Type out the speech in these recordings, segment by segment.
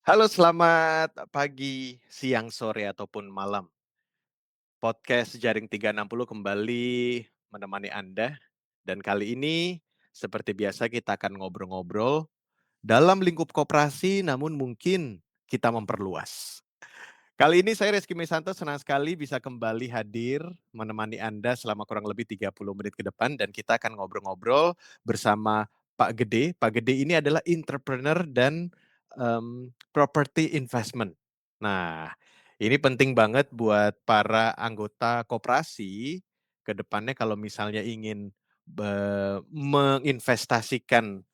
Halo, selamat pagi, siang, sore, ataupun malam. Podcast Jaring 360 kembali menemani Anda, dan kali ini seperti biasa kita akan ngobrol-ngobrol dalam lingkup koperasi, namun mungkin kita memperluas. Kali ini saya Reski Mesanto senang sekali bisa kembali hadir menemani Anda selama kurang lebih 30 menit ke depan dan kita akan ngobrol-ngobrol bersama Pak Gede. Pak Gede ini adalah entrepreneur dan property investment. Nah, ini penting banget buat para anggota koperasi ke depannya kalau misalnya ingin menginvestasikan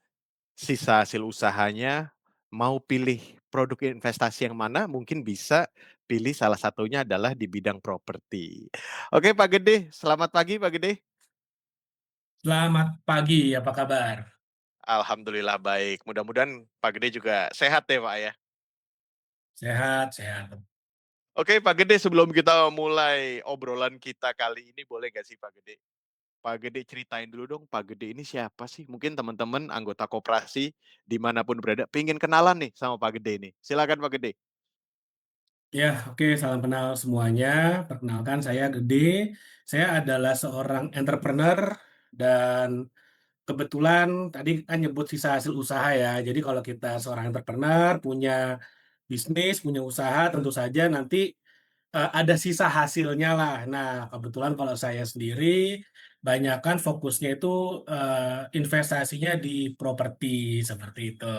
sisa hasil usahanya, mau pilih produk investasi yang mana, mungkin bisa pilih salah satunya adalah di bidang properti. Oke Pak Gede, selamat pagi Pak Gede. Selamat pagi, apa kabar? Alhamdulillah baik, mudah-mudahan Pak Gede juga sehat ya Pak ya. Sehat sehat. Oke Pak Gede, sebelum kita mulai obrolan kita kali ini, boleh nggak sih Pak Gede? Pak Gede ceritain dulu dong, Pak Gede ini siapa sih? Mungkin teman-teman anggota koperasi dimanapun berada pengen kenalan nih sama Pak Gede ini. Silakan Pak Gede. Ya, oke, salam kenal semuanya. Perkenalkan saya Gede. Saya adalah seorang entrepreneur dan kebetulan tadi kan nyebut sisa hasil usaha ya. Jadi kalau kita seorang entrepreneur, punya bisnis, punya usaha, tentu saja nanti ada sisa hasilnya lah. Nah, kebetulan kalau saya sendiri, banyakkan fokusnya itu investasinya di properti seperti itu.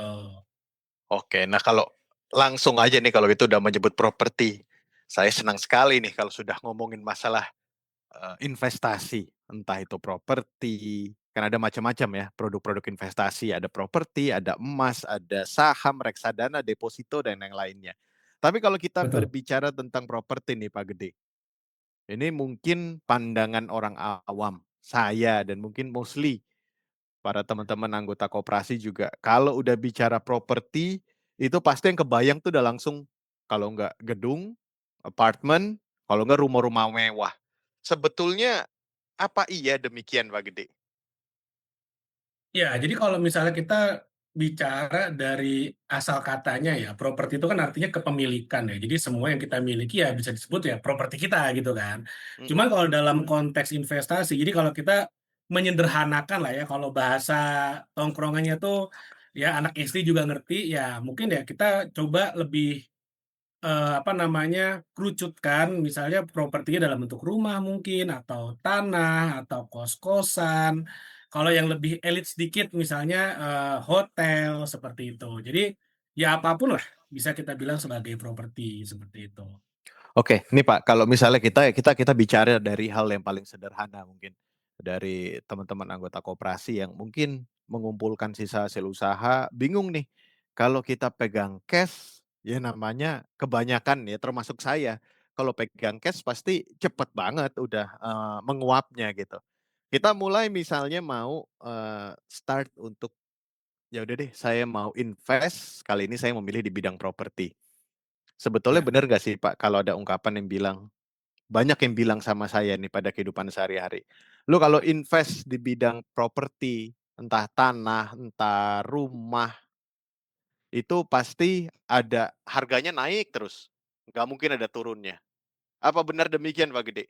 Oke, nah kalau langsung aja nih kalau gitu udah menyebut properti. Saya senang sekali nih kalau sudah ngomongin masalah investasi, entah itu properti, kan ada macam-macam ya produk-produk investasi, ada properti, ada emas, ada saham, reksadana, deposito dan yang lainnya. Tapi kalau kita Betul. berbicara tentang properti nih Pak Gede, ini mungkin pandangan orang awam, saya dan mungkin mostly para teman-teman anggota koperasi juga, kalau udah bicara properti, itu pasti yang kebayang tuh udah langsung, kalau nggak gedung, apartemen, kalau nggak rumah-rumah mewah. Sebetulnya apa iya demikian Pak Gede? Ya, jadi kalau misalnya kita bicara dari asal katanya ya, properti itu kan artinya kepemilikan ya. Jadi semua yang kita miliki ya bisa disebut ya properti kita gitu kan. Cuman Mhm, kalau dalam konteks investasi, jadi kalau kita menyederhanakan lah ya, kalau bahasa tongkrongannya tuh ya anak SD juga ngerti ya, mungkin ya kita coba lebih apa namanya, kerucutkan misalnya propertinya dalam bentuk rumah mungkin, atau tanah, atau kos-kosan. Kalau yang lebih elit sedikit misalnya, hotel, seperti itu. Jadi, ya apapun lah bisa kita bilang sebagai properti, seperti itu. oke, nih Pak, kalau misalnya kita bicara dari hal yang paling sederhana mungkin, dari teman-teman anggota koperasi yang mungkin mengumpulkan sisa hasil usaha, bingung nih, kalau kita pegang cash, ya namanya kebanyakan ya termasuk saya, kalau pegang cash pasti cepet banget udah, menguapnya gitu. Kita mulai misalnya mau, start untuk, ya udah deh saya mau invest, kali ini saya memilih di bidang properti. Sebetulnya Ya. benar nggak sih Pak, kalau ada ungkapan yang bilang banyak yang bilang sama saya nih pada kehidupan sehari-hari, "Lu kalau invest di bidang properti, entah tanah, entah rumah, itu pasti ada harganya naik terus, nggak mungkin ada turunnya." Apa benar demikian Pak Gede?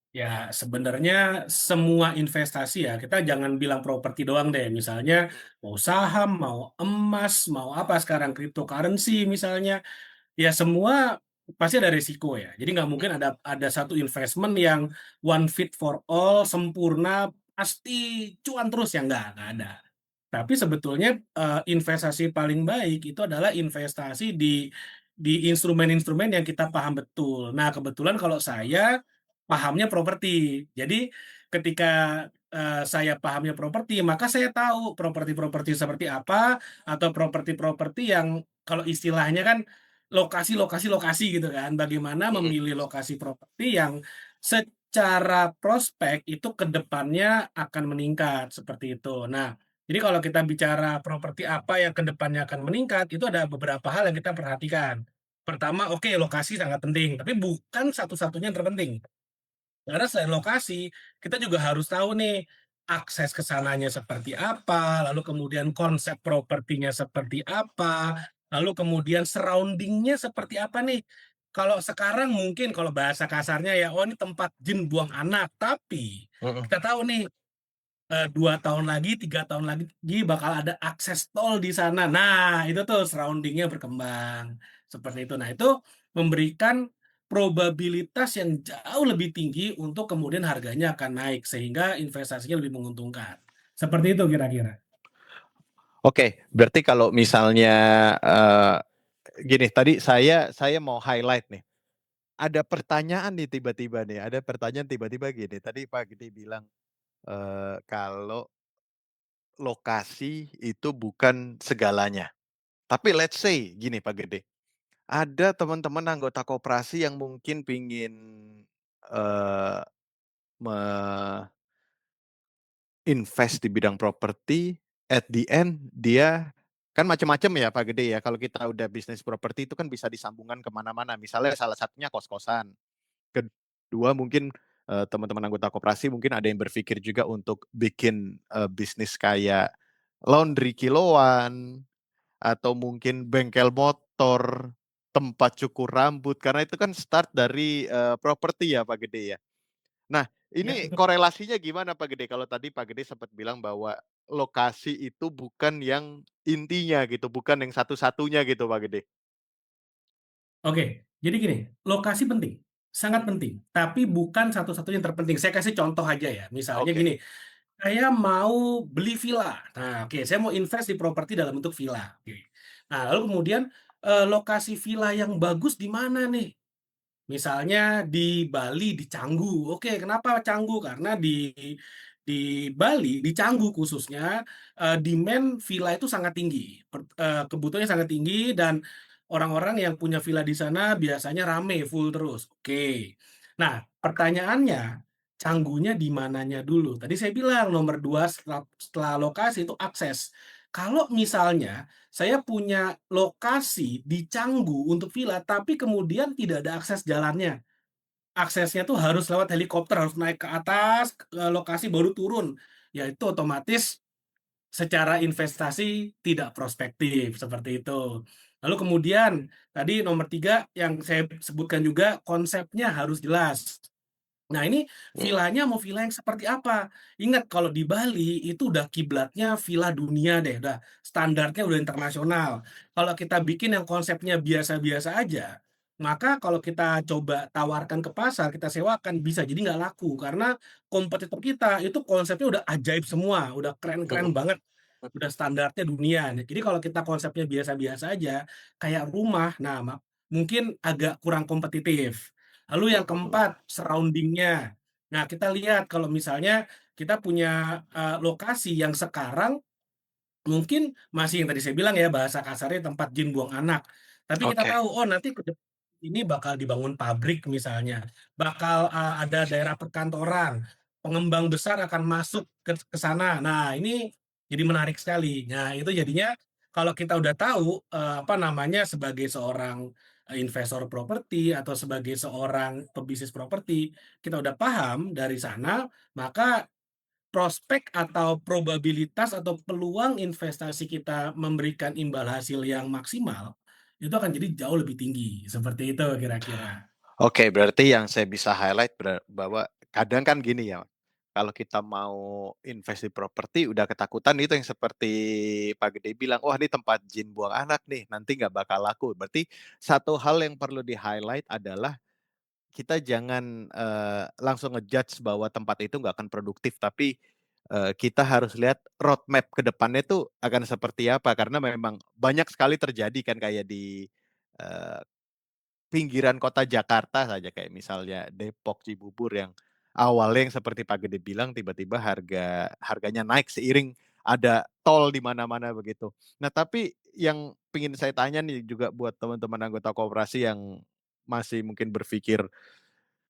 Ya, sebenarnya semua investasi ya, kita jangan bilang properti doang deh, misalnya Mhm, mau saham, mau emas, mau apa sekarang cryptocurrency misalnya. Ya semua pasti ada risiko ya. Jadi nggak mungkin mhm, ada satu investment yang one fit for all, sempurna, pasti cuan terus, ya nggak ada. Tapi sebetulnya, investasi paling baik itu adalah investasi di instrumen-instrumen yang kita paham betul. Nah, kebetulan kalau saya pahamnya properti. Jadi ketika, saya pahamnya properti, maka saya tahu properti-properti seperti apa, atau properti-properti yang kalau istilahnya kan lokasi-lokasi gitu kan. Bagaimana mhm. memilih lokasi properti yang secara prospek itu ke depannya akan meningkat, seperti itu. Nah, jadi kalau kita bicara properti apa yang ke depannya akan meningkat, itu ada beberapa hal yang kita perhatikan. Pertama, oke, lokasi sangat penting, tapi bukan satu-satunya yang terpenting. Karena selain lokasi, kita juga harus tahu nih, akses ke sananya seperti apa, lalu kemudian konsep propertinya seperti apa, lalu kemudian surrounding-nya seperti apa nih. Kalau sekarang mungkin kalau bahasa kasarnya ya, oh ini tempat jin buang anak, tapi Mhm. kita tahu nih 2 tahun lagi, 3 tahun lagi bakal ada akses tol di sana. Nah, itu tuh surrounding-nya berkembang, seperti itu. Nah, itu memberikan probabilitas yang jauh lebih tinggi untuk kemudian harganya akan naik, sehingga investasinya lebih menguntungkan. Seperti itu kira-kira. Oke, berarti kalau misalnya, gini, tadi saya mau highlight nih, ada pertanyaan nih tiba-tiba nih, ada pertanyaan tiba-tiba gini, tadi Pak Gede bilang, kalau lokasi itu bukan segalanya. Tapi let's say gini Pak Gede, ada teman-teman anggota koperasi yang mungkin pingin, eee, me-invest di bidang properti, at the end dia kan macam-macam ya Pak Gede ya, kalau kita udah bisnis properti itu kan bisa disambungkan ke mana-mana, misalnya salah satunya kos-kosan. Kedua mungkin, teman-teman anggota koperasi mungkin ada yang berpikir juga untuk bikin, bisnis kayak laundry kiloan, atau mungkin bengkel motor, tempat cukur rambut, karena itu kan start dari, properti ya Pak Gede ya. Nah, Ya, ini betul. korelasinya gimana Pak Gede? Kalau tadi Pak Gede sempat bilang bahwa lokasi itu bukan yang intinya gitu, bukan yang satu-satunya gitu Pak Gede. Oke, jadi gini, lokasi penting, sangat penting, tapi bukan satu-satunya yang terpenting. Saya kasih contoh aja ya, misalnya Oke, gini, saya mau beli villa. Nah, oke, saya mau invest di properti dalam bentuk villa, oke. Nah, lalu kemudian, lokasi villa yang bagus di mana nih? Misalnya di Bali, di Canggu. Oke, kenapa Canggu? Karena di Bali, di Canggu khususnya, demand villa itu sangat tinggi, kebutuhannya sangat tinggi dan orang-orang yang punya villa di sana biasanya rame, full terus. Oke. Nah, pertanyaannya, Canggunya di mananya dulu? Tadi saya bilang nomor 2 setelah lokasi itu akses. Kalau misalnya saya punya lokasi di Canggu untuk villa, tapi kemudian tidak ada akses jalannya. Aksesnya tuh harus lewat helikopter, harus naik ke atas, ke lokasi baru turun. Ya itu otomatis secara investasi tidak prospektif, seperti itu. Lalu kemudian tadi nomor 3 yang saya sebutkan juga konsepnya harus jelas. Nah ini mhm, villanya mau villa yang seperti apa? Ingat kalau di Bali itu udah kiblatnya villa dunia deh, udah standarnya udah internasional. Kalau kita bikin yang konsepnya biasa-biasa aja, maka kalau kita coba tawarkan ke pasar, kita sewakan bisa jadi nggak laku karena kompetitor kita itu konsepnya udah ajaib semua, udah keren-keren mhm, banget, udah standarnya dunia. Nah, jadi kalau kita konsepnya biasa-biasa aja, kayak rumah, nah mungkin agak kurang kompetitif. Lalu yang mhm, keempat, surrounding-nya. Nah, kita lihat kalau misalnya kita punya, lokasi yang sekarang mungkin masih yang tadi saya bilang ya, bahasa kasarnya tempat jin buang anak. Tapi kita oke, tahu, oh nanti ke depan ini bakal dibangun pabrik misalnya, bakal, ada daerah perkantoran, pengembang besar akan masuk ke sana. Nah, ini jadi menarik sekali. Nah, itu jadinya kalau kita udah tahu, apa namanya, sebagai seorang, investor properti atau sebagai seorang pebisnis properti, kita udah paham dari sana, maka prospek atau probabilitas atau peluang investasi kita memberikan imbal hasil yang maksimal, itu akan jadi jauh lebih tinggi, seperti itu kira-kira. oke, berarti yang saya bisa highlight bahwa kadang kan gini ya, kalau kita mau invest di properti udah ketakutan itu yang seperti Pak Gede bilang, "Wah ini tempat jin buang anak nih, nanti nggak bakal laku." Berarti satu hal yang perlu di-highlight adalah kita jangan, langsung nge-judge bahwa tempat itu nggak akan produktif, tapi, kita harus lihat roadmap ke depannya tuh akan seperti apa, karena memang banyak sekali terjadi kan kayak di, eee, pinggiran kota Jakarta saja, kayak misalnya Depok, Cibubur yang awalnya yang seperti Pak Gede bilang tiba-tiba harganya naik seiring ada tol di mana-mana begitu. Nah, tapi yang pengen saya tanya nih juga buat teman-teman anggota koperasi yang masih mungkin berpikir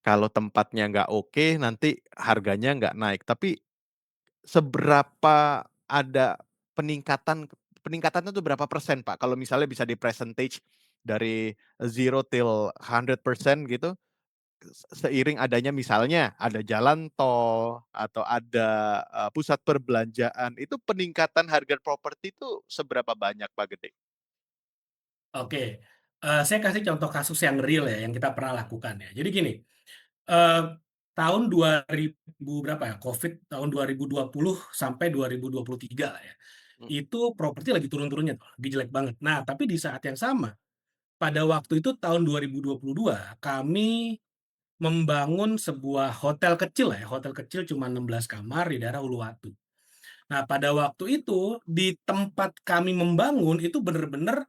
kalau tempatnya nggak oke, nanti harganya nggak naik. Tapi seberapa ada peningkatan peningkatannya tuh berapa persen, Pak? Kalau misalnya bisa di-percentage dari 0 till 100% gitu, seiring adanya misalnya ada jalan tol atau ada, pusat perbelanjaan, itu peningkatan harga properti itu seberapa banyak, Pak, Gede? Oke, saya kasih contoh kasus yang real ya, yang kita pernah lakukan ya. Jadi gini, eee, tahun 2000 berapa ya, Covid tahun 2020 sampai 2023 lah ya, Mhm itu properti lagi turun-turunnya tuh, lagi jelek banget. Nah, tapi di saat yang sama, pada waktu itu tahun 2022, kami membangun sebuah hotel kecil lah ya, hotel kecil cuma 16 kamar di daerah Uluwatu. Nah, pada waktu itu, di tempat kami membangun itu bener-bener,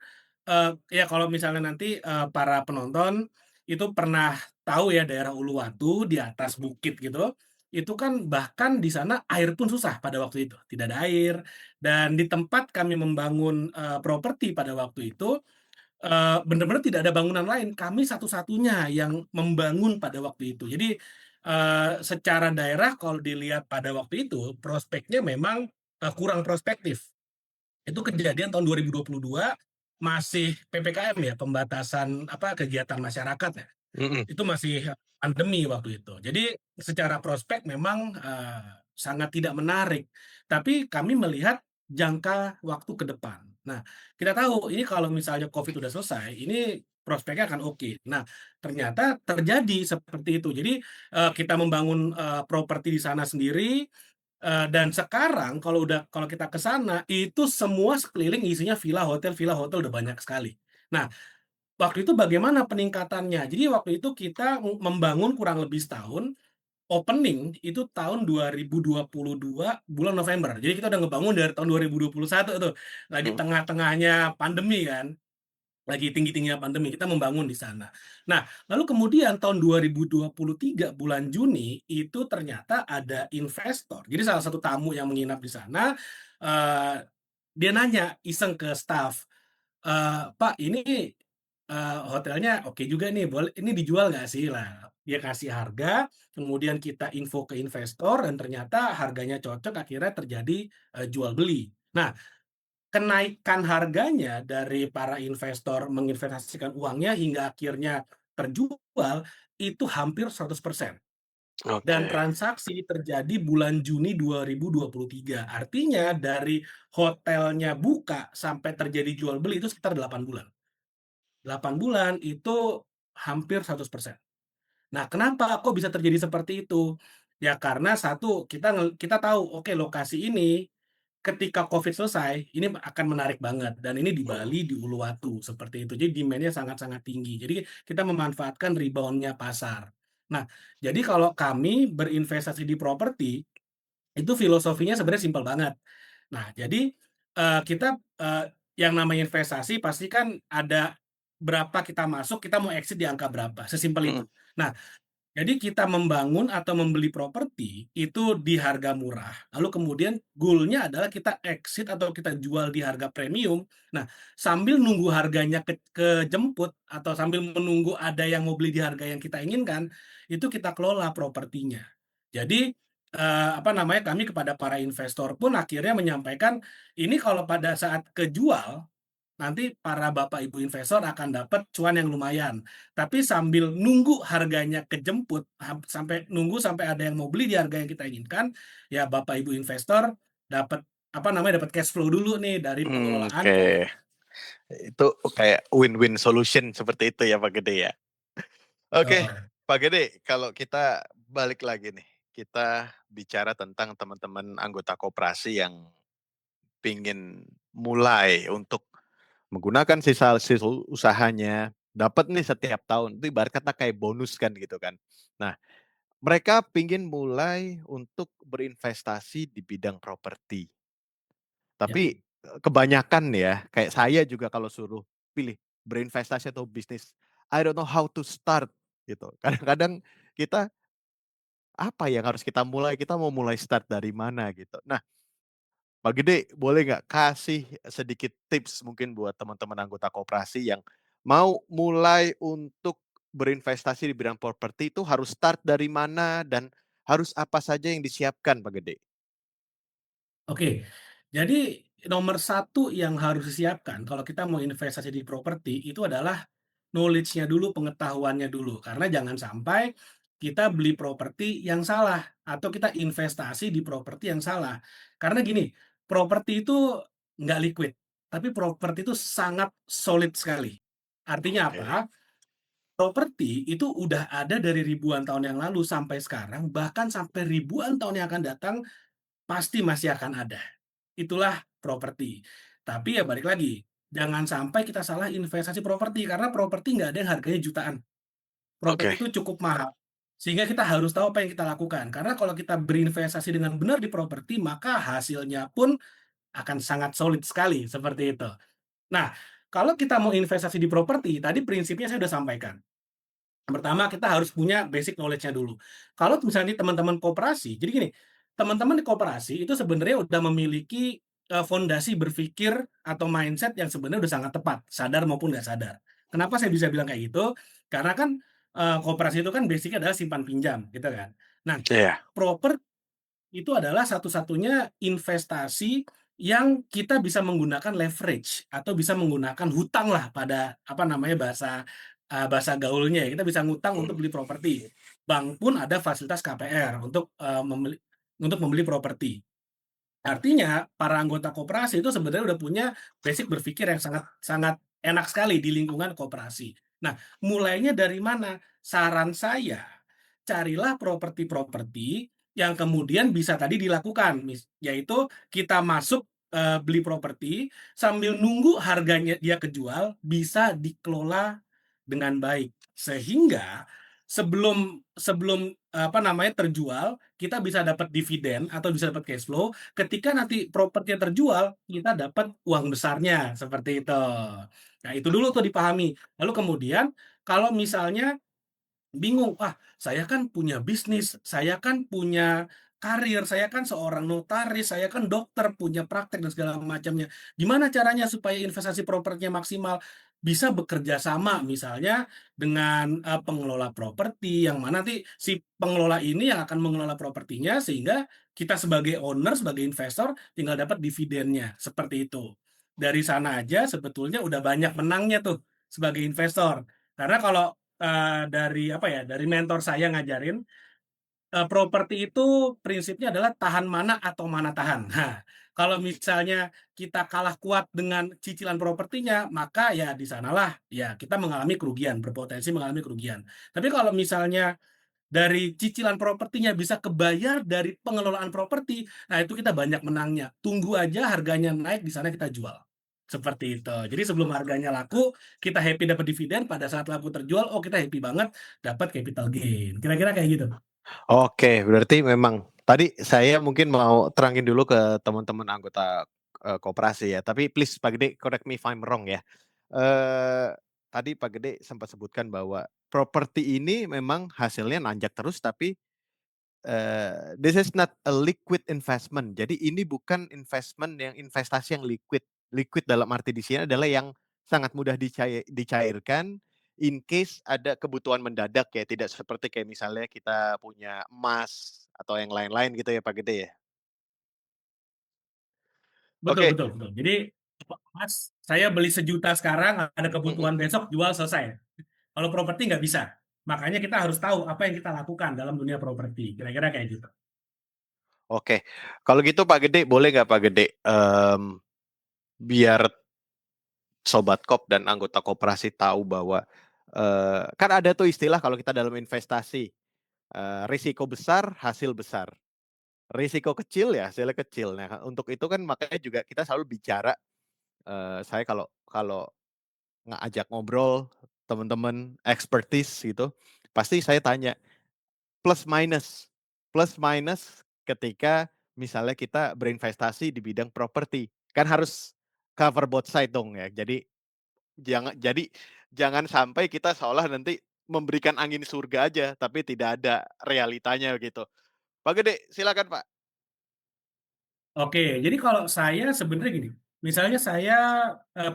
ya kalau misalnya nanti, para penonton itu pernah tahu ya daerah Uluwatu di atas mhm bukit gitu, itu kan bahkan di sana air pun susah pada waktu itu, tidak ada air. Dan di tempat kami membangun, properti pada waktu itu, bener-bener tidak ada bangunan lain, kami satu-satunya yang membangun pada waktu itu. Jadi, secara daerah kalau dilihat pada waktu itu, prospeknya memang, kurang prospektif. Itu kejadian tahun 2022, masih PPKM ya, pembatasan apa, kegiatan masyarakat ya. mhm Itu masih pandemi waktu itu. Jadi secara prospek memang, sangat tidak menarik, tapi kami melihat jangka waktu ke depan. Nah, kita tahu ini kalau misalnya Covid udah selesai, ini prospeknya akan oke. Nah, ternyata terjadi seperti itu. Jadi, kita membangun, properti di sana sendiri, dan sekarang kalau kita ke sana, itu semua sekeliling isinya villa, hotel udah banyak sekali. Nah, waktu itu bagaimana peningkatannya? Jadi waktu itu kita membangun kurang lebih setahun, opening itu tahun 2022 bulan November. Jadi kita udah ngebangun dari tahun 2021 tuh, lagi mhm tengah-tengahnya pandemi kan, lagi tinggi-tingginya pandemi, kita membangun di sana. Nah, lalu kemudian tahun 2023 bulan Juni, itu ternyata ada investor. Jadi salah satu tamu yang menginap di sana, eee, dia nanya iseng ke staf, "Pak, ini, hotelnya oke juga nih, boleh ini dijual nggak sih?" Lah, dia kasih harga, kemudian kita info ke investor dan ternyata harganya cocok, akhirnya terjadi, jual beli. Nah, kenaikan harganya dari para investor menginvestasikan uangnya hingga akhirnya terjual, itu hampir 100%. Dan oke. transaksi terjadi bulan Juni 2023. Artinya dari hotelnya buka sampai terjadi jual beli itu sekitar 8 bulan. 8 bulan itu hampir 100%. Nah, kenapa kok bisa terjadi seperti itu? Ya karena satu, kita tahu, oke lokasi ini ketika Covid selesai, ini akan menarik banget dan ini di Mhm Bali, di Uluwatu, seperti itu. Jadi demand-nya sangat-sangat tinggi. Jadi kita memanfaatkan rebound-nya pasar. Nah, jadi kalau kami berinvestasi di properti, itu filosofinya sebenarnya simpel banget. Nah, jadi, kita, yang namanya investasi pasti kan ada berapa kita masuk, kita mau exit di angka berapa, sesimpel itu. mhm Nah, jadi kita membangun atau membeli properti itu di harga murah, lalu kemudian goal-nya adalah kita exit atau kita jual di harga premium. Nah, sambil nunggu harganya kejemput atau sambil menunggu ada yang mau beli di harga yang kita inginkan, itu kita kelola propertinya. Jadi, apa namanya, kami kepada para investor pun akhirnya menyampaikan, ini kalau pada saat kejual nanti para bapak ibu investor akan dapat cuan yang lumayan. Tapi sambil nunggu harganya kejemput, sampai ada yang mau beli di harga yang kita inginkan, ya bapak ibu investor dapat, apa namanya, dapat cash flow dulu nih dari pengelolaan oke. properti. Itu kayak win-win solution seperti itu ya, Pak Gede, ya? Oke, Betul. Pak Gede, kalau kita balik lagi nih, kita bicara tentang teman-teman anggota koperasi yang pingin mulai untuk menggunakan sisa hasil usahanya, dapat nih setiap tahun, itu ibarat kata kayak bonus kan gitu kan. Nah, mereka pingin mulai untuk berinvestasi di bidang properti. Ya. Tapi, kebanyakan ya, kayak saya juga kalau suruh pilih berinvestasi atau bisnis, I don't know how to start gitu. Kadang-kadang kita, apa yang harus kita mulai, kita mau mulai start dari mana gitu. Nah, Pak Gede boleh nggak kasih sedikit tips mungkin buat teman-teman anggota koperasi yang mau mulai untuk berinvestasi di bidang properti itu harus start dari mana dan harus apa saja yang disiapkan, Pak Gede? Oke. Jadi nomor satu yang harus disiapkan kalau kita mau investasi di properti itu adalah knowledge-nya dulu, pengetahuannya dulu. Karena jangan sampai kita beli properti yang salah atau kita investasi di properti yang salah. Karena gini, properti itu nggak liquid. tapi properti itu sangat solid sekali. Artinya Oke. apa? Properti itu udah ada dari ribuan tahun yang lalu sampai sekarang, bahkan sampai ribuan tahun yang akan datang, pasti masih akan ada. Itulah properti. Tapi ya balik lagi, jangan sampai kita salah investasi properti, karena properti nggak ada yang harganya jutaan. Properti Oke. itu cukup mahal. Sehingga kita harus tahu apa yang kita lakukan. Karena kalau kita berinvestasi dengan benar di properti, maka hasilnya pun akan sangat solid sekali, seperti itu. Nah, kalau kita mau investasi di properti, tadi prinsipnya saya sudah sampaikan. Pertama, kita harus punya basic knowledge-nya dulu. Kalau misalnya teman-teman koperasi, jadi gini, teman-teman di koperasi itu sebenarnya udah memiliki, fondasi berpikir atau mindset yang sebenarnya udah sangat tepat, sadar maupun nggak sadar. Kenapa saya bisa bilang kayak gitu? Karena kan, koperasi itu kan basic-nya adalah simpan pinjam, gitu kan. Nah, Iya. proper itu adalah satu-satunya investasi yang kita bisa menggunakan leverage atau bisa menggunakan hutang lah pada apa namanya bahasa gaulnya ya, kita bisa ngutang untuk Mhm. beli properti. Bank pun ada fasilitas KPR untuk membeli properti. Artinya, para anggota koperasi itu sebenarnya udah punya basic berpikir yang sangat sangat enak sekali di lingkungan koperasi. Nah, mulainya dari mana? Saran saya, carilah properti-properti yang kemudian bisa tadi dilakukan, yaitu kita masuk, beli properti, sambil nunggu harganya dia kejual, bisa dikelola dengan baik. Sehingga sebelum sebelum, apa namanya, terjual, kita bisa dapat dividen atau bisa dapat cash flow. Ketika nanti propertinya terjual, kita dapat uang besarnya, seperti itu. Nah, itu dulu tuh dipahami. Lalu kemudian kalau misalnya bingung, "Ah, saya kan punya bisnis, saya kan punya karir, saya kan seorang notaris, saya kan dokter, punya praktek dan segala macamnya. Gimana caranya supaya investasi propertinya maksimal?" Bisa bekerja sama misalnya dengan, pengelola properti, yang mana nanti si pengelola ini yang akan mengelola propertinya, sehingga kita sebagai owner, sebagai investor tinggal dapat dividennya, seperti itu. Dari sana aja sebetulnya udah banyak menangnya tuh sebagai investor. Karena kalau dari apa ya, dari mentor saya ngajarin, properti itu prinsipnya adalah tahan mana atau mana tahan. Nah, kalau misalnya kita kalah kuat dengan cicilan propertinya, maka ya di sanalah ya kita mengalami kerugian, berpotensi mengalami kerugian. Tapi kalau misalnya dari cicilan propertinya bisa kebayar dari pengelolaan properti, nah itu kita banyak menangnya. Tunggu aja harganya naik, di sana kita jual. Seperti itu. Jadi sebelum harganya laku, kita happy dapat dividen, pada saat laku terjual, oh kita happy banget dapat capital gain. Kira-kira kayak gitu. Oke, berarti memang tadi saya mungkin mau terangin dulu ke teman-teman anggota, koperasi ya, tapi please Pak Gede correct me if I'm wrong ya. Eee, Tadi Pak Gede sempat sebutkan bahwa properti ini memang hasilnya nanjak terus tapi this is not a liquid investment. Jadi ini bukan investasi yang liquid. Liquid dalam arti di sini adalah yang sangat mudah dicairkan in case ada kebutuhan mendadak ya, tidak seperti kayak misalnya kita punya emas atau yang lain-lain gitu ya Pak Gede ya? Betul Oke. betul betul. Jadi, Mas, saya beli 1.000.000 sekarang, ada Mhm. kebutuhan besok, jual, selesai. Kalau properti nggak bisa. Makanya kita harus tahu apa yang kita lakukan dalam dunia properti. Kira-kira kayak gitu. Oke. Kalau gitu Pak Gede boleh nggak Pak Gede, biar sobat kop dan anggota koperasi tahu bahwa, kan ada tuh istilah kalau kita dalam investasi, risiko besar, hasil besar. Risiko kecil ya hasilnya kecil. Nah, untuk itu kan makanya juga kita selalu bicara, saya kalau kalau ngajak ngobrol teman-teman expertise gitu, pasti saya tanya plus minus. Plus minus ketika misalnya kita berinvestasi di bidang properti. Kan harus cover both side dong ya. Jadi jangan sampai kita seolah nanti memberikan angin surga aja, tapi tidak ada realitanya gitu. Pak Gede, silakan Pak. Oke, jadi kalau saya sebenarnya gini, misalnya saya,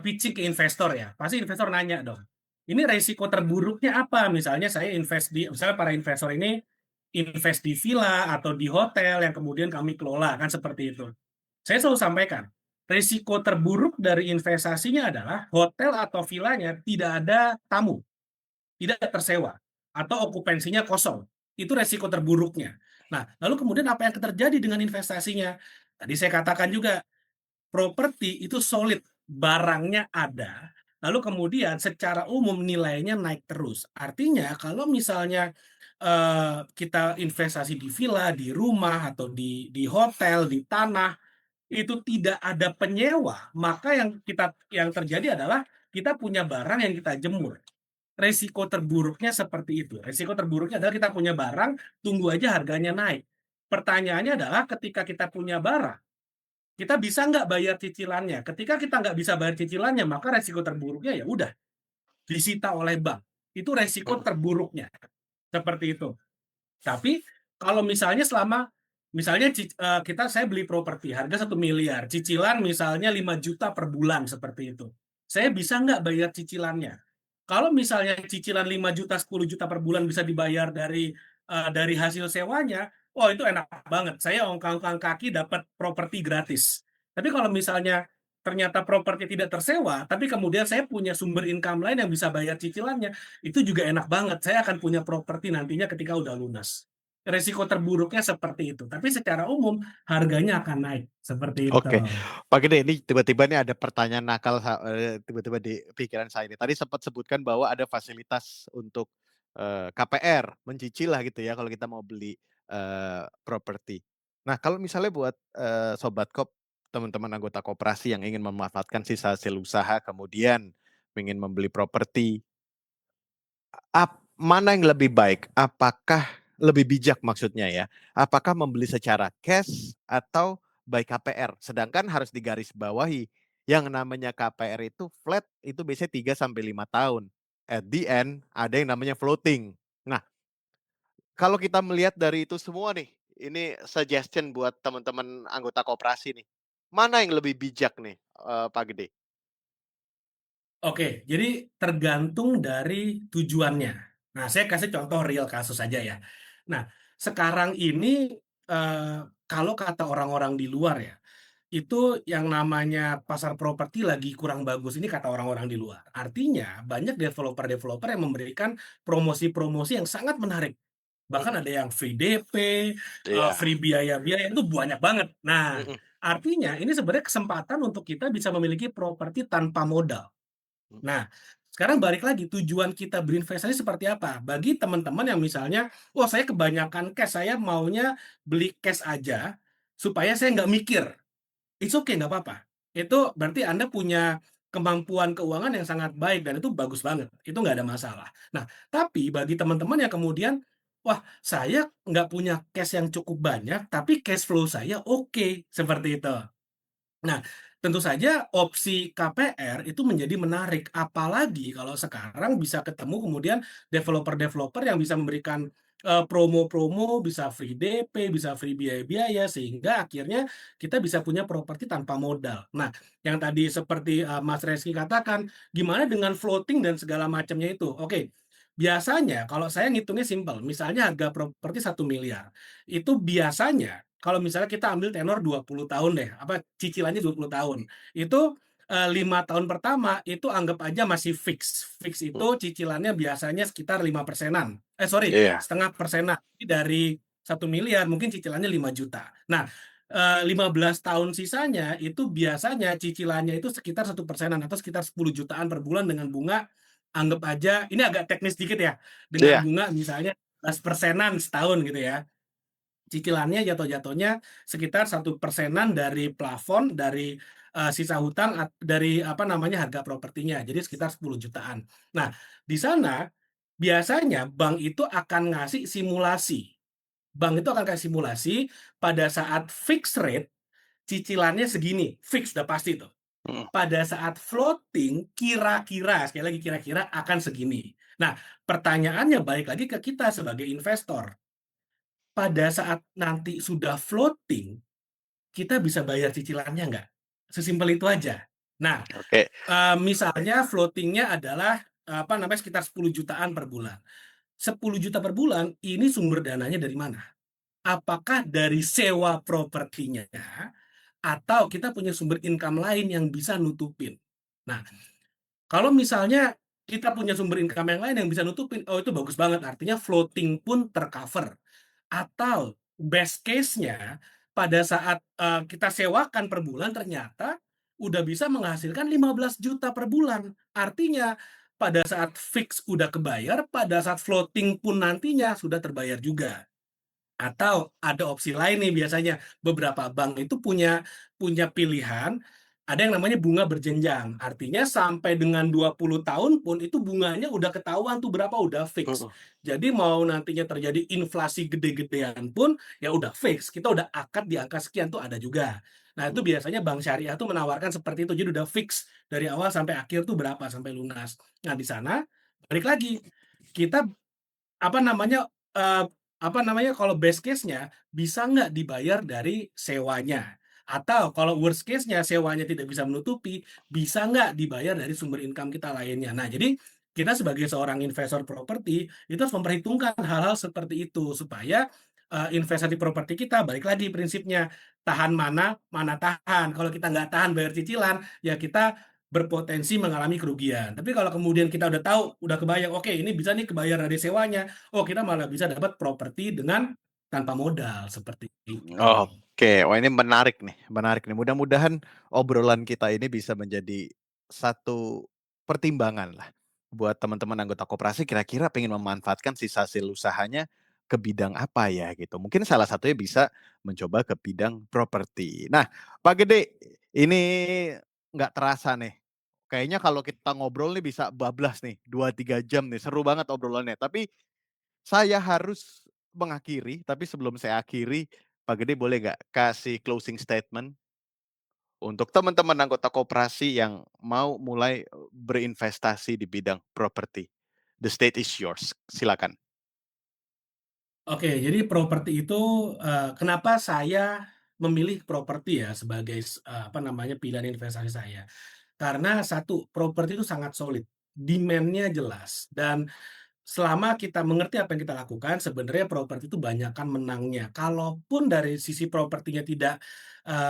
pitching ke investor ya, pasti investor nanya dong, "Ini resiko terburuknya apa?" Misalnya saya misalnya para investor ini invest di villa atau di hotel yang kemudian kami kelola, kan seperti itu. Saya selalu sampaikan, resiko terburuk dari investasinya adalah hotel atau villanya tidak ada tamu. Tidak tersewa atau okupansinya kosong, itu resiko terburuknya. Nah, lalu kemudian apa yang terjadi dengan investasinya? Tadi saya katakan juga, properti itu solid, barangnya ada, lalu kemudian secara umum nilainya naik terus. Artinya kalau misalnya, kita investasi di villa, di rumah, atau di hotel, di tanah, itu tidak ada penyewa, maka yang terjadi adalah kita punya barang yang kita jemur. Resiko terburuknya seperti itu. Resiko terburuknya adalah kita punya barang, tunggu aja harganya naik. Pertanyaannya adalah ketika kita punya barang, kita bisa nggak bayar cicilannya? Ketika kita nggak bisa bayar cicilannya, maka resiko terburuknya ya udah disita oleh bank. Itu resiko Mhm. terburuknya, seperti itu. Tapi kalau misalnya misalnya saya beli properti harga 1 miliar, cicilan misalnya 5 juta per bulan seperti itu. Saya bisa nggak bayar cicilannya? Kalau misalnya cicilan 5 juta, 10 juta per bulan bisa dibayar dari hasil sewanya, oh itu enak banget. Saya ongkang-ongkang kaki dapat properti gratis. Tapi kalau misalnya ternyata properti tidak tersewa, tapi kemudian saya punya sumber income lain yang bisa bayar cicilannya, itu juga enak banget. Saya akan punya properti nantinya ketika udah lunas. Resiko terburuknya seperti itu, tapi secara umum harganya akan naik, seperti itu. Oke, Pak Gede, ini tiba-tiba nih ada pertanyaan nakal tiba-tiba di pikiran saya ini. Tadi sempat sebutkan bahwa ada fasilitas untuk, KPR, mencicil lah gitu ya kalau kita mau beli, properti. Nah, kalau misalnya buat, sobat teman-teman anggota koperasi yang ingin memanfaatkan sisa hasil usaha kemudian ingin membeli properti, mana yang lebih baik? Apakah lebih bijak maksudnya ya? Apakah membeli secara cash atau by KPR? Sedangkan harus digarisbawahi, yang namanya KPR itu flat itu biasanya 3 sampai 5 tahun. At the end ada yang namanya floating. Nah, kalau kita melihat dari itu semua nih, ini suggestion buat teman-teman anggota koperasi nih. Mana yang lebih bijak nih, Pak Gede? Oke, jadi tergantung dari tujuannya. Nah, saya kasih contoh real kasus aja ya. Nah, sekarang ini, kalau kata orang-orang di luar ya, itu yang namanya pasar properti lagi kurang bagus, ini kata orang-orang di luar. Artinya banyak developer-developer yang memberikan promosi-promosi yang sangat menarik. Bahkan Mhm, ada yang free DP, iya, free biaya-biaya, itu banyak banget. Nah, mhm, artinya ini sebenarnya kesempatan untuk kita bisa memiliki properti tanpa modal. mhm, Nah, sekarang balik lagi, tujuan kita berinvestasi seperti apa? Bagi teman-teman yang misalnya, "Wah, saya kebanyakan cash, saya maunya beli cash aja, supaya saya nggak mikir." It's okay, nggak apa-apa. Itu berarti Anda punya kemampuan keuangan yang sangat baik dan itu bagus banget, itu nggak ada masalah. Nah, tapi bagi teman-teman yang kemudian, "Wah, saya nggak punya cash yang cukup banyak, tapi cash flow saya oke," seperti itu. Nah, tentu saja opsi KPR itu menjadi menarik, apalagi kalau sekarang bisa ketemu kemudian developer-developer yang bisa memberikan, promo-promo, bisa free DP, bisa free biaya-biaya, sehingga akhirnya kita bisa punya properti tanpa modal. Nah, yang tadi seperti, Mas Reski katakan, gimana dengan floating dan segala macamnya itu? Oke, biasanya kalau saya ngitungnya simpel, misalnya harga properti 1 miliar, itu biasanya kalau misalnya kita ambil tenor 20 tahun deh, cicilannya 20 tahun. Itu, 5 tahun pertama itu anggap aja masih fix. Fix mhm, itu cicilannya biasanya sekitar 5 persenan. Sorry, iya, setengah persenan. Jadi dari 1 miliar mungkin cicilannya 5 juta. Nah, 15 tahun sisanya itu biasanya cicilannya itu sekitar 1 persenan atau sekitar 10 jutaan per bulan dengan bunga, anggap aja ini agak teknis dikit ya, dengan iya. bunga misalnya 11 persenan setahun gitu ya. Cicilannya jatuh-jatuhnya sekitar 1 persenan dari plafon, dari, sisa hutang dari apa namanya, harga propertinya, jadi sekitar 10 jutaan. Nah, di sana biasanya bank itu akan ngasih simulasi. Bank itu akan kasih simulasi pada saat fixed rate cicilannya segini, fix udah pasti tuh. Mhm, Pada saat floating kira-kira, sekali lagi kira-kira akan segini. Nah, pertanyaannya balik lagi ke kita sebagai investor. Pada saat nanti sudah floating, kita bisa bayar cicilannya nggak? Sesimpel itu aja. Nah, oke. misalnya floating-nya adalah, apa namanya, sekitar 10 jutaan per bulan. 10 juta per bulan, ini sumber dananya dari mana? Apakah dari sewa propertinya, atau kita punya sumber income lain yang bisa nutupin? Nah, kalau misalnya kita punya sumber income yang lain yang bisa nutupin, oh itu bagus banget, artinya floating pun tercover. Atau best case-nya pada saat, kita sewakan per bulan ternyata udah bisa menghasilkan 15 juta per bulan. Artinya pada saat fix udah kebayar, pada saat floating pun nantinya sudah terbayar juga. Atau ada opsi lain nih biasanya, beberapa bank itu punya punya pilihan, ada yang namanya bunga berjenjang. Artinya sampai dengan 20 tahun pun itu bunganya udah ketahuan tuh berapa, udah fix. Mhm, Jadi mau nantinya terjadi inflasi gede-gedean pun, ya udah fix, kita udah akad di angka sekian tuh ada juga. Nah itu mhm. biasanya bank syariah tuh menawarkan seperti itu, jadi udah fix dari awal sampai akhir tuh berapa, sampai lunas. Nah di sana, balik lagi, kita apa namanya, kalau best case-nya, bisa nggak dibayar dari sewanya? Atau kalau worst case-nya, sewanya tidak bisa menutupi, bisa nggak dibayar dari sumber income kita lainnya? Nah, jadi kita sebagai seorang investor properti, itu harus memperhitungkan hal-hal seperti itu, supaya, investasi properti kita balik lagi prinsipnya, tahan mana, mana tahan. Kalau kita nggak tahan bayar cicilan, ya kita berpotensi mengalami kerugian. Tapi kalau kemudian kita udah tahu, udah kebayang, "Oke, ini bisa nih kebayar dari sewanya." Oh, kita malah bisa dapat properti dengan tanpa modal, seperti itu. Oke, wah ini menarik nih. Mudah-mudahan obrolan kita ini bisa menjadi satu pertimbangan lah buat teman-teman anggota koperasi kira-kira pengen memanfaatkan sisa hasil usahanya ke bidang apa ya gitu. Mungkin salah satunya bisa mencoba ke bidang properti. Nah, Pak Gede, ini nggak terasa nih. Kayaknya kalau kita ngobrol nih bisa bablas nih 2-3 jam nih. Seru banget obrolannya. Tapi saya harus mengakhiri, tapi sebelum saya akhiri, Pak Gede boleh nggak kasih closing statement untuk teman-teman anggota koperasi yang mau mulai berinvestasi di bidang properti? The stage is yours, silakan. Oke, jadi properti itu, kenapa saya memilih properti ya sebagai pilihan investasi saya. Karena satu, properti itu sangat solid, demand-nya jelas, dan selama kita mengerti apa yang kita lakukan, sebenarnya properti itu banyakkan menangnya. Kalaupun dari sisi propertinya tidak,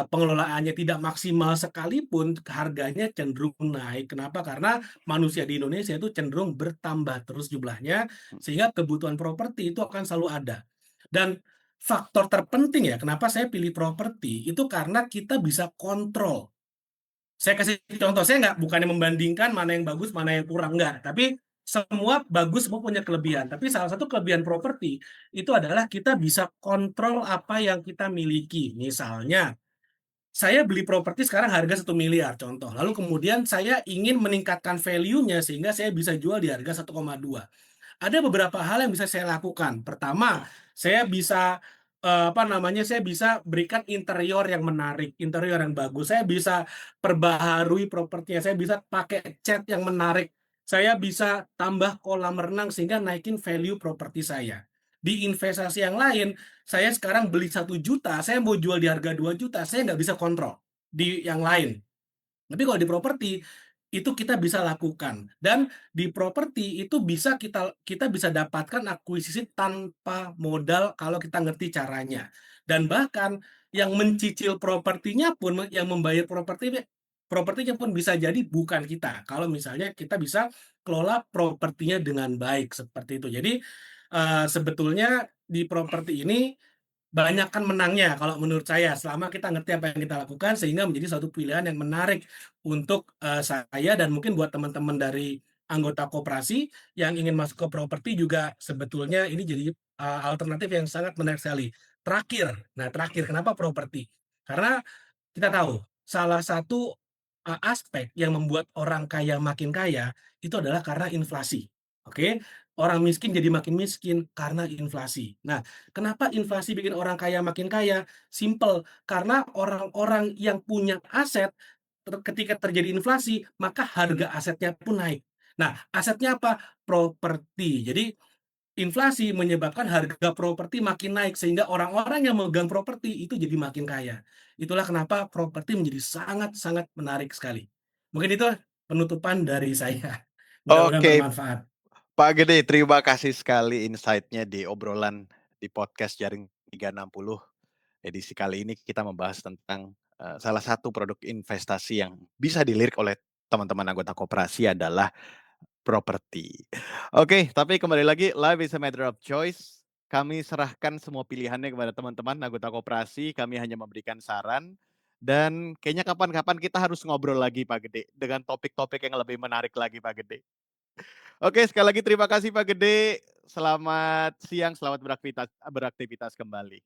pengelolaannya tidak maksimal sekalipun, harganya cenderung naik. Kenapa? Karena manusia di Indonesia itu cenderung bertambah terus jumlahnya, sehingga kebutuhan properti itu akan selalu ada. Dan faktor terpenting ya, kenapa saya pilih properti, itu karena kita bisa kontrol. Saya kasih contoh, saya nggak bukannya membandingkan mana yang bagus, mana yang kurang, enggak. Tapi semua bagus, semua punya kelebihan. Tapi salah satu kelebihan properti, itu adalah kita bisa kontrol apa yang kita miliki. Misalnya, saya beli properti sekarang harga 1 miliar contoh, lalu kemudian saya ingin meningkatkan value-nya sehingga saya bisa jual di harga 1,2. Ada beberapa hal yang bisa saya lakukan. Pertama, saya bisa, saya bisa berikan interior yang menarik, interior yang bagus. Saya bisa perbaharui propertinya, saya bisa pakai cat yang menarik, saya bisa tambah kolam renang sehingga naikin value properti saya. Di investasi yang lain, saya sekarang beli 1 juta, saya mau jual di harga 2 juta, saya nggak bisa kontrol di yang lain. Tapi kalau di properti, itu kita bisa lakukan dan di properti itu bisa kita kita bisa dapatkan akuisisi tanpa modal kalau kita ngerti caranya. Dan bahkan yang mencicil propertinya pun, yang membayar propertinya pun bisa jadi bukan kita, kalau misalnya kita bisa kelola propertinya dengan baik, seperti itu. Jadi, sebetulnya di properti ini banyakkan menangnya kalau menurut saya, selama kita ngerti apa yang kita lakukan sehingga menjadi suatu pilihan yang menarik untuk, saya dan mungkin buat teman-teman dari anggota koperasi yang ingin masuk ke properti juga sebetulnya ini jadi, alternatif yang sangat menarik sekali. Terakhir, kenapa properti? Karena kita tahu, salah satu, aspek yang membuat orang kaya makin kaya, itu adalah karena inflasi, oke? Orang miskin jadi makin miskin karena inflasi. Nah, kenapa inflasi bikin orang kaya makin kaya? Simpel, karena orang-orang yang punya aset, ketika terjadi inflasi, maka harga asetnya pun naik. Nah, asetnya apa? Properti. Jadi inflasi menyebabkan harga properti makin naik, sehingga orang-orang yang memegang properti itu jadi makin kaya. Itulah kenapa properti menjadi sangat-sangat menarik sekali. Mungkin itu penutupan dari saya. Mudah-mudahan Oke, bermanfaat. Pak Gede, terima kasih sekali insight-nya di obrolan di podcast Jaring 360. Edisi kali ini kita membahas tentang, salah satu produk investasi yang bisa dilirik oleh teman-teman anggota koperasi adalah properti. Oke, tapi kembali lagi, life is a matter of choice. Kami serahkan semua pilihannya kepada teman-teman anggota koperasi, kami hanya memberikan saran Dan kayaknya kapan-kapan kita harus ngobrol lagi Pak Gede, dengan topik-topik yang lebih menarik lagi Pak Gede. Oke, sekali lagi terima kasih Pak Gede. Selamat siang, selamat beraktivitas beraktivitas kembali.